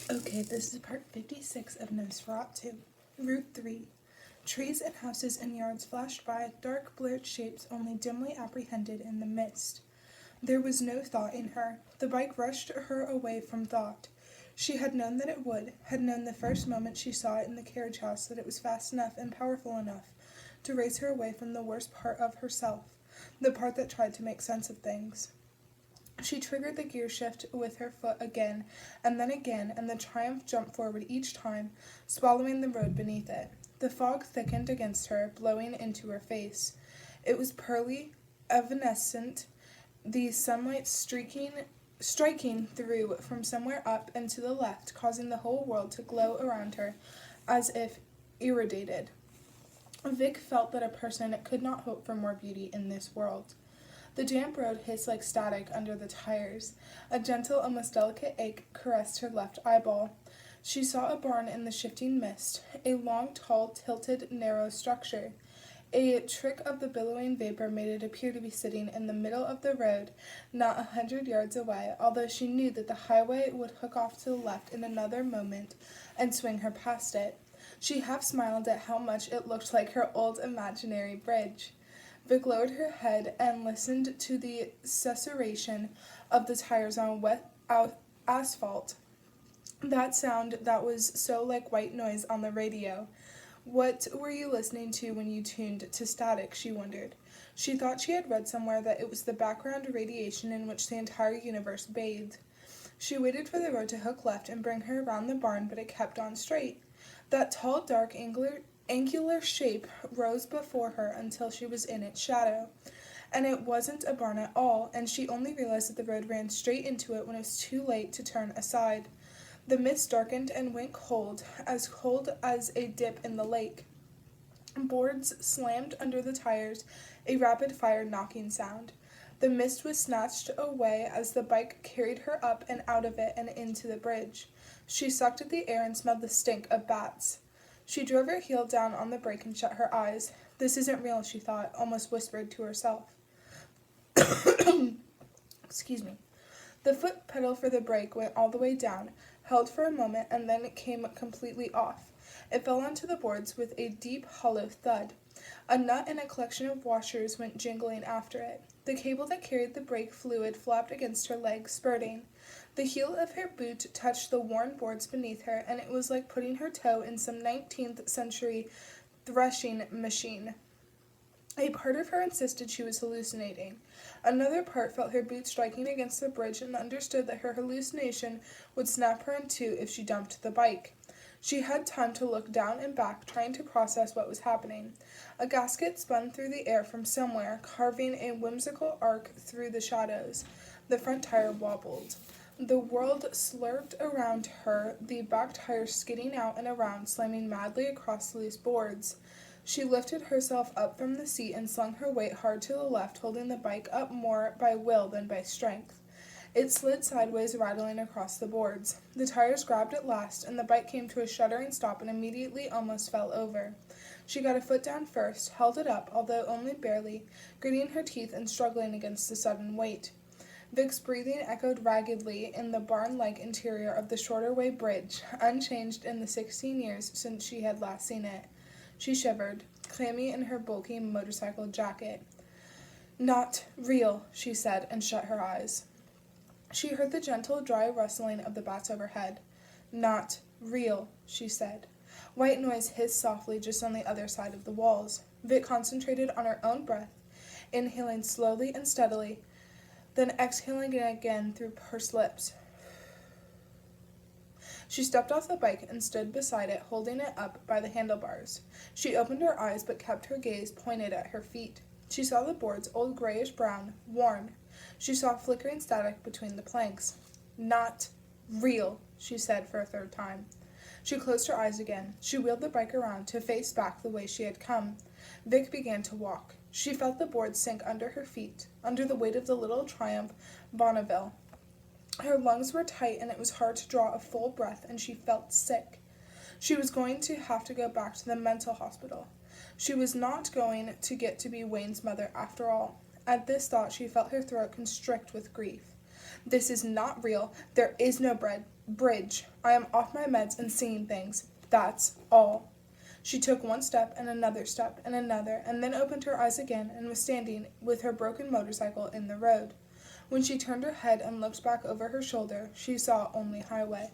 Okay, this is part 56 of Nos4a2. Route 3. Trees and houses and yards flashed by, dark blurred shapes only dimly apprehended in the mist. There was no thought in her. The bike rushed her away from thought. She had known that it would, had known the first moment she saw it in the carriage house that it was fast enough and powerful enough to race her away from the worst part of herself, the part that tried to make sense of things. She triggered the gear shift with her foot again, and the Triumph jumped forward each time, swallowing the road beneath it. The fog thickened against her, blowing into her face. It was pearly, evanescent, the sunlight striking through from somewhere up and to the left, causing the whole world to glow around her, as if irradiated. Vic felt that a person could not hope for more beauty in this world. The damp road hissed like static under the tires. A gentle, almost delicate ache caressed her left eyeball. She saw a barn in the shifting mist, a long, tall, tilted, narrow structure. A trick of the billowing vapor made it appear to be sitting in the middle of the road, not 100 yards away, although she knew that the highway would hook off to the left in another moment and swing her past it. She half smiled at how much it looked like her old imaginary bridge. Vic lowered her head and listened to the susurration of the tires on wet asphalt. That sound that was so like white noise on the radio. What were you listening to when you tuned to static, she wondered. She thought she had read somewhere that it was the background radiation in which the entire universe bathed. She waited for the road to hook left and bring her around the barn, but it kept on straight. That tall, dark, angular shape rose before her until she was in its shadow. And it wasn't a barn at all, and she only realized that the road ran straight into it when it was too late to turn aside. The mist darkened and went cold as a dip in the lake. Boards slammed under the tires, a rapid-fire knocking sound. The mist was snatched away as the bike carried her up and out of it and into the bridge. She sucked at the air and smelled the stink of bats. She drove her heel down on the brake and shut her eyes. This isn't real, she thought, almost whispered to herself. Excuse me. The foot pedal for the brake went all the way down, held for a moment, and then it came completely off. It fell onto the boards with a deep, hollow thud. A nut and a collection of washers went jingling after it. The cable that carried the brake fluid flopped against her leg, spurting. The heel of her boot touched the worn boards beneath her, and it was like putting her toe in some 19th century threshing machine. A part of her insisted she was hallucinating. Another part felt her boot striking against the bridge and understood that her hallucination would snap her in two if she dumped the bike. She had time to look down and back, trying to process what was happening. A gasket spun through the air from somewhere, carving a whimsical arc through the shadows. The front tire wobbled. The world slurped around her, the back tire skidding out and around, slamming madly across the loose boards. She lifted herself up from the seat and slung her weight hard to the left, holding the bike up more by will than by strength. It slid sideways, rattling across the boards. The tires grabbed at last, and the bike came to a shuddering stop and immediately almost fell over. She got a foot down first, held it up, although only barely, gritting her teeth and struggling against the sudden weight. Vic's breathing echoed raggedly in the barn-like interior of the shorter-way bridge, unchanged in the 16 years since she had last seen it. She shivered, clammy in her bulky motorcycle jacket. "Not real," she said, and shut her eyes. She heard the gentle, dry rustling of the bats overhead. "Not real," she said. White noise hissed softly just on the other side of the walls. Vic concentrated on her own breath, inhaling slowly and steadily, then exhaling again through pursed lips. She stepped off the bike and stood beside it, holding it up by the handlebars. She opened her eyes but kept her gaze pointed at her feet. She saw the boards, old grayish-brown, worn. She saw flickering static between the planks. "Not real," she said for a third time. She closed her eyes again. She wheeled the bike around to face back the way she had come. Vic began to walk. She felt the boards sink under her feet, under the weight of the little Triumph Bonneville. Her lungs were tight, and it was hard to draw a full breath, and she felt sick. She was going to have to go back to the mental hospital. She was not going to get to be Wayne's mother after all. At this thought, she felt her throat constrict with grief. "This is not real. There is no bread. Bridge. I am off my meds and seeing things. That's all. She took one step and another, and then opened her eyes again and was standing with her broken motorcycle in the road. When she turned her head and looked back over her shoulder, she saw only highway.